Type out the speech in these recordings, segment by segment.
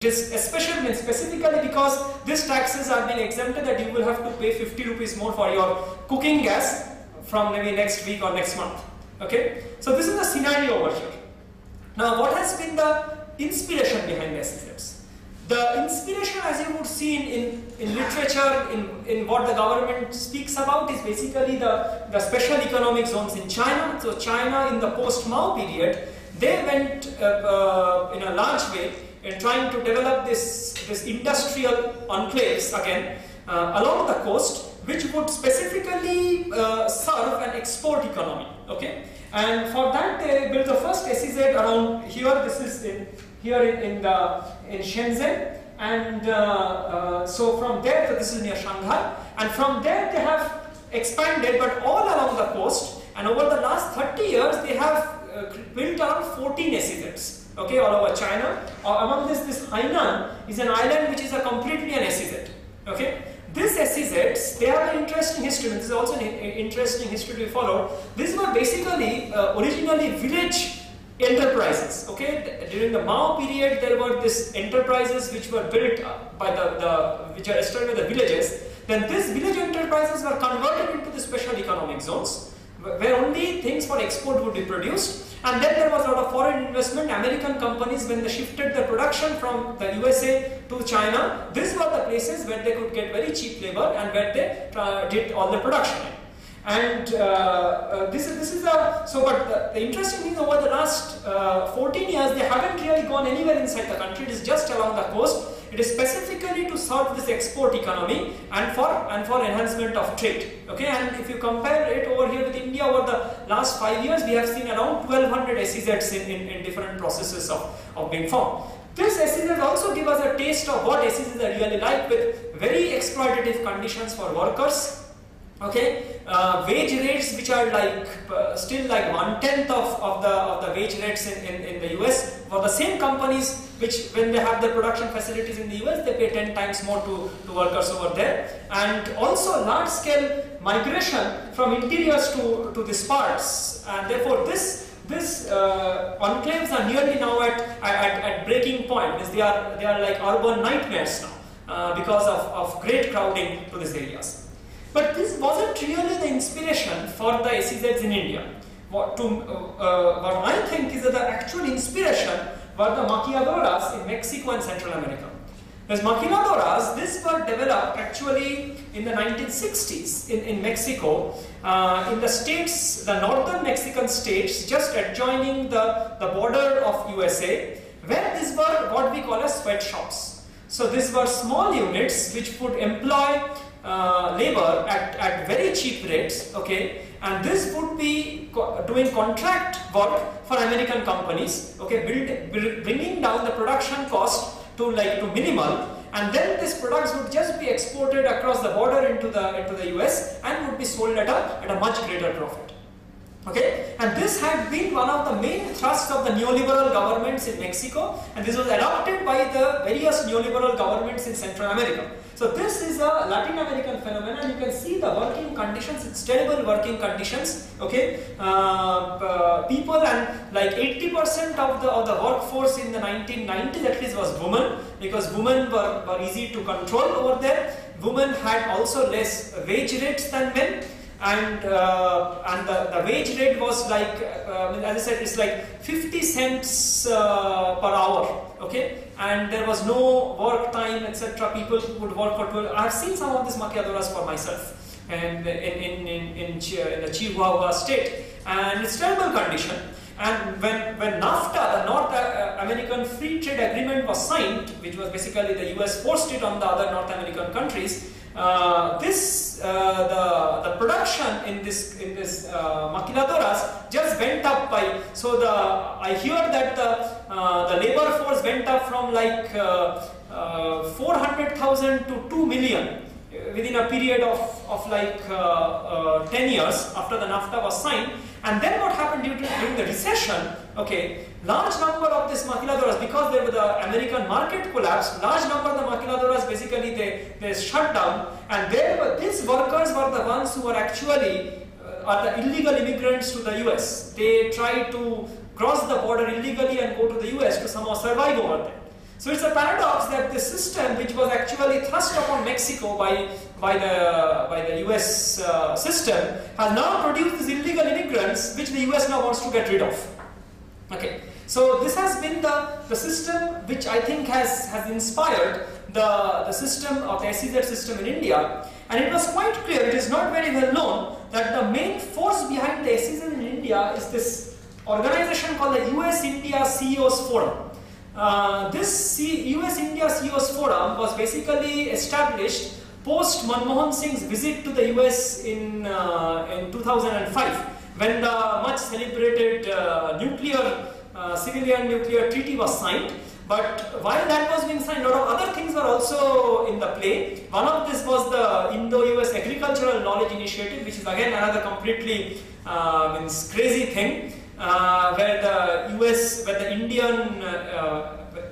It is specifically because these taxes are being exempted that you will have to pay 50 rupees more for your cooking gas from maybe next week or next month. Okay, so this is the scenario over here. Now, what has been the inspiration behind the SEZs? The inspiration, as you would see in literature, in what the government speaks about, is basically the special economic zones in China. So China in the post-Mao period, they went in a large way in trying to develop this industrial enclaves again along the coast, which would specifically serve an export economy. Okay, and for that they built the first SEZ around here. This is in Shenzhen, and so from there, so this is near Shanghai, and from there they have expanded, but all along the coast. And over the last 30 years, they have built around 14 SEZs. Okay, all over China. Among this Hainan is an island which is a completely an SEZ. Okay. These SEZs, they have an interesting history. This is also an interesting history to be followed. These were basically originally village enterprises. Okay, during the Mao period, there were these enterprises which were built by which are established by the villages. Then these village enterprises were converted into the special economic zones, where only things for export would be produced. And then there was a lot of foreign investment. American companies, when they shifted their production from the USA to China, these were the places where they could get very cheap labor and where they did all the production. And this is but the interesting thing, over the last 14 years, they haven't really gone anywhere inside the country. It is just along the coast. It is specifically to serve this export economy and for enhancement of trade. Okay, and if you compare it over here with India, over the last 5 years, we have seen around 1200 SEZs in different processes of being formed. This SEZs also give us a taste of what SEZs are really like, with very exploitative conditions for workers. Okay, wage rates which are like still like 1/10 of the wage rates in the US. For the same companies, which when they have their production facilities in the US, they pay 10 times more to workers over there. And also large scale migration from interiors to these parts, and therefore this enclaves are nearly now at breaking point. They are like urban nightmares now because of great crowding to these areas. But this wasn't really the inspiration for the SEZs in India. What I think is that the actual inspiration were the maquiladoras in Mexico and Central America. As maquiladoras, these were developed actually in the 1960s in Mexico, in the states, the northern Mexican states just adjoining the border of USA, where these were what we call as sweatshops. So these were small units which would employ labor at very cheap rates, okay, and this would be doing contract work for American companies, okay, bringing down the production cost to minimal, and then these products would just be exported across the border into the US and would be sold at a much greater profit. Okay, and this had been one of the main thrusts of the neoliberal governments in Mexico, and this was adopted by the various neoliberal governments in Central America. So this is a Latin American phenomenon. You can see the working conditions, it's terrible working conditions. Okay, people, and like 80% of the workforce in the 1990s at least was women, because women were easy to control over there. Women had also less wage rates than men. And the wage rate was like, as I said, it's like 50 cents per hour, okay? And there was no work time, etc. People would work for 12. I have seen some of these maquiladoras for myself, and in the Chihuahua state, and it's terrible condition. And when NAFTA, the North American Free Trade Agreement, was signed, which was basically the US forced it on the other North American countries, the production in this maquiladoras just went up by, so I hear that the labor force went up from like 400,000 to 2 million within a period of like 10 years after the NAFTA was signed. And then what happened during the recession, okay, large number of these maquiladoras, because there was the American market collapse, large number of the maquiladoras basically they shut down, and these workers were the ones who were actually are the illegal immigrants to the US. They tried to cross the border illegally and go to the US to somehow survive over there. So it's a paradox that the system, which was actually thrust upon Mexico by the US system, has now produced these illegal immigrants, which the US now wants to get rid of. Okay, so this has been the system which I think has inspired the system of the SEZ system in India, and it was quite clear, it is not very well known, that the main force behind the SEZ in India is this organization called the US-India CEOs Forum. This US-India CEOs Forum was basically established post Manmohan Singh's visit to the US in 2005, when the much celebrated civilian nuclear treaty was signed. But while that was being signed, a lot of other things were also in the play. One of this was the Indo-US Agricultural Knowledge Initiative, which is again another completely crazy thing, where the Indian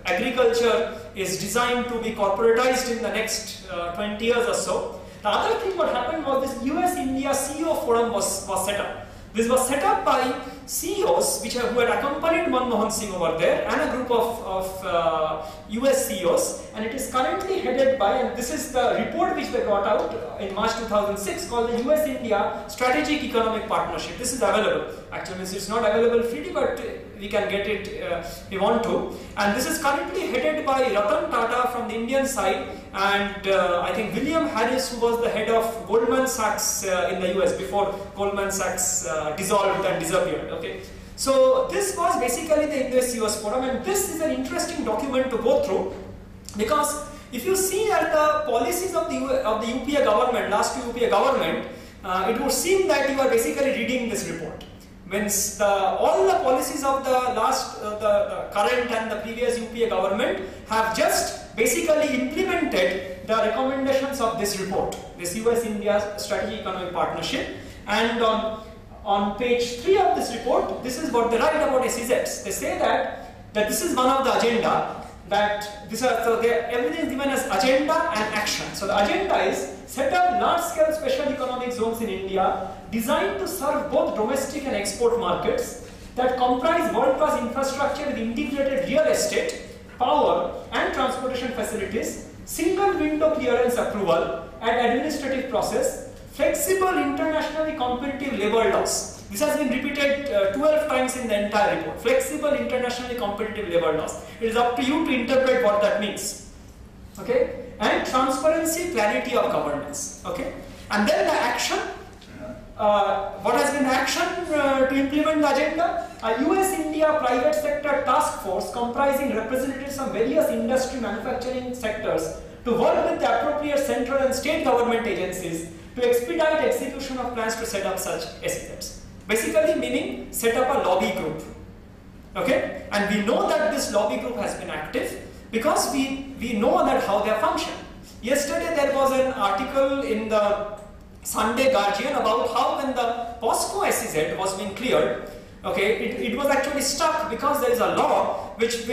agriculture is designed to be corporatized in the next 20 years or so. The other thing what happened was this US-India CEO Forum was set up. This was set up by CEOs who had accompanied Manmohan Singh over there, and a group of US CEOs, and it is currently headed by, and this is the report which they got out in March 2006, called the US-India Strategic Economic Partnership. This is available. Actually, it's not available freely, but we can get it if we want to. And this is currently headed by Ratan Tata from the Indian side, and I think William Harris, who was the head of Goldman Sachs in the US before Goldman Sachs dissolved and disappeared. Okay, so this was basically the Indo-US Forum, and this is an interesting document to go through, because if you see at the policies of the UPA government, last UPA government, it would seem that you are basically reading this report. Means all the policies of the current and the previous UPA government have just basically implemented the recommendations of this report, this US-India Strategic Economic Partnership. And on page 3 of this report, this is what they write about SEZs. They say that this is one of the agenda, that everything is given as agenda and action. So the agenda is set up large-scale special economic zones in India designed to serve both domestic and export markets that comprise world-class infrastructure with integrated real estate, power and transportation facilities, single window clearance approval and administrative process, flexible internationally competitive labor laws. This has been repeated 12 times in the entire report. Flexible internationally competitive labor laws. It is up to you to interpret what that means. Okay? And transparency, clarity of governance. Okay? And then the action. What has been the action to implement the agenda? A US-India private sector task force comprising representatives from various industry manufacturing sectors to work with the appropriate central and state government agencies to expedite execution of plans to set up such SEZs. Basically meaning set up a lobby group. Okay? And we know that this lobby group has been active because we know that how they function. Yesterday there was an article in the Sunday Guardian about how when the POSCO SEZ was being cleared, okay, it was actually stuck because there is a law which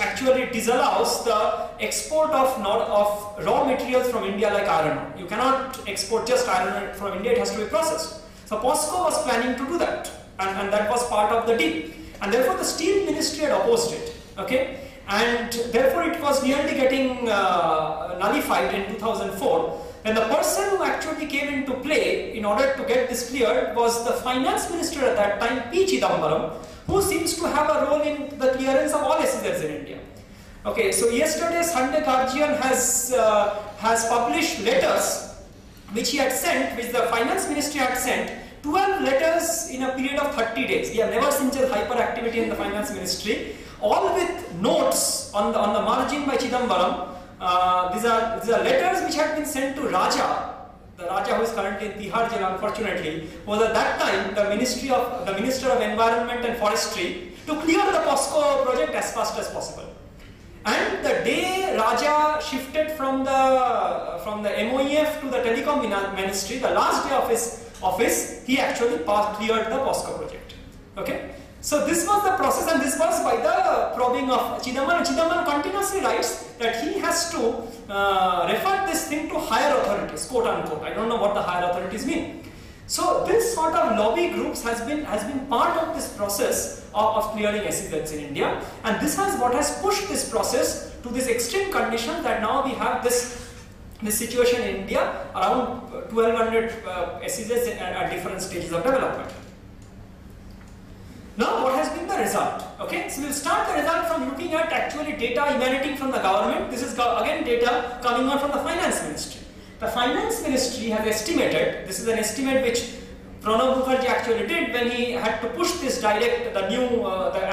actually disallows the export of raw materials from India like iron ore. You cannot export just iron ore from India, it has to be processed. So POSCO was planning to do that, and that was part of the deal. And therefore the Steel Ministry had opposed it. Okay, and therefore it was nearly getting nullified in 2004. And the person who actually came into play in order to get this cleared was the finance minister at that time, P. Chidambaram, who seems to have a role in the clearance of all SEZs in India. Okay, so yesterday Sunday Guardian has published letters which he had sent, which the finance ministry had sent, 12 letters in a period of 30 days. We have never seen such hyperactivity in the finance ministry, all with notes on the margin by Chidambaram. These are letters which had been sent to Raja, the Raja who is currently in Tihar jail, unfortunately, was at that time the Minister of Environment and Forestry, to clear the POSCO project as fast as possible. And the day Raja shifted from the MOEF to the Telecom Ministry, the last day of his office, he actually cleared the POSCO project. Okay. So this was the process, and this was by the probing of Chidambaram. Chidambaram continuously writes that he has to refer this thing to higher authorities, quote unquote. I don't know what the higher authorities mean. So this sort of lobby groups has been part of this process of clearing SEZs in India, and this has what has pushed this process to this extreme condition that now we have this situation in India, around 1200 SEZs at different stages of development. Now what has been the result? Okay, so we'll start the result from looking at actually data emanating from the government. This is again data coming out from the finance ministry. The finance ministry has estimated, this is an estimate which Pranab Mukherjee actually did when he had to push this the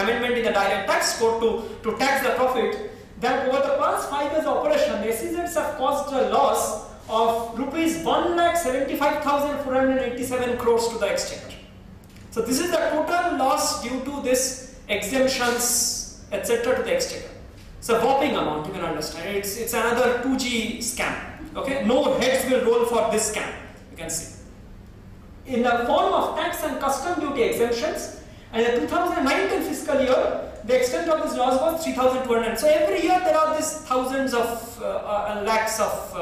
amendment in the direct tax code to tax the profit, that over the past 5 years of operation, the SEZs have caused a loss of rupees 1,75,487 crores to the exchequer. So this is the total loss due to this exemptions, etc. to the exchequer. It's a whopping amount, you can understand. It's another 2G scam. Okay, no heads will roll for this scam, you can see. In the form of tax and custom duty exemptions, and in the 2019 fiscal year, the extent of this loss was 3,200. So every year there are these thousands of lakhs of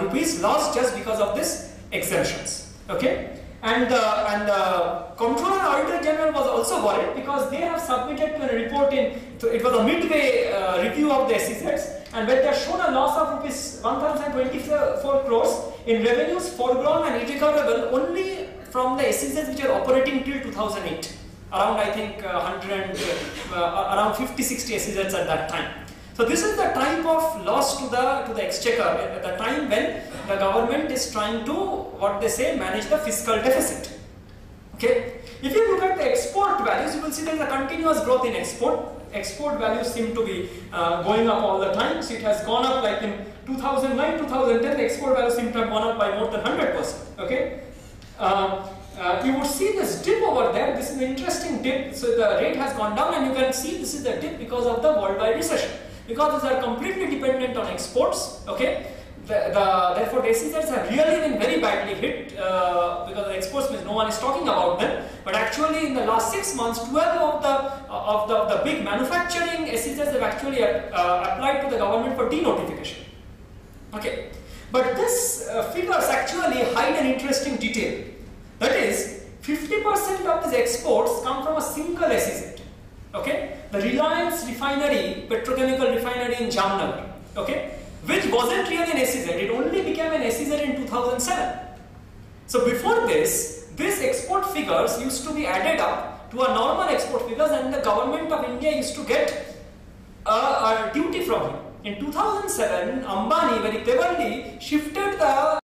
rupees lost just because of this exemptions. Okay, and the Comptroller and Auditor General was also worried because they have submitted to a report it was a midway review of the SEZs, and when they have shown a loss of rupees 1,024 crores in revenues foregone and irrecoverable only from the SEZs which are operating till 2008. Around I think around 50-60 SEZs at that time. So this is the type of loss to the exchequer at the time when the government is trying to, what they say, manage the fiscal deficit. Okay. If you look at the export values, you will see there is a continuous growth in export. Export values seem to be going up all the time. So it has gone up like in 2009, 2010, the export values seem to have gone up by more than 100%. Okay. You would see this dip over there. This is an interesting dip. So the rate has gone down, and you can see this is the dip because of the worldwide recession. Because these are completely dependent on exports. Okay. Therefore, the SEZs have really been very badly hit because the exports means no one is talking about them. But actually, in the last 6 months, 12 of the big manufacturing SEZs have actually applied to the government for denotification. Okay, but this figures actually hide an interesting detail. That is, 50% of these exports come from a single SEZ. Okay, the Reliance refinery, petrochemical refinery in Jamnagar. Okay, which wasn't really an SEZ. It only became an SEZ in 2007. So before this, these export figures used to be added up to a normal export figures, and the government of India used to get a duty from him. In 2007, Ambani very cleverly shifted the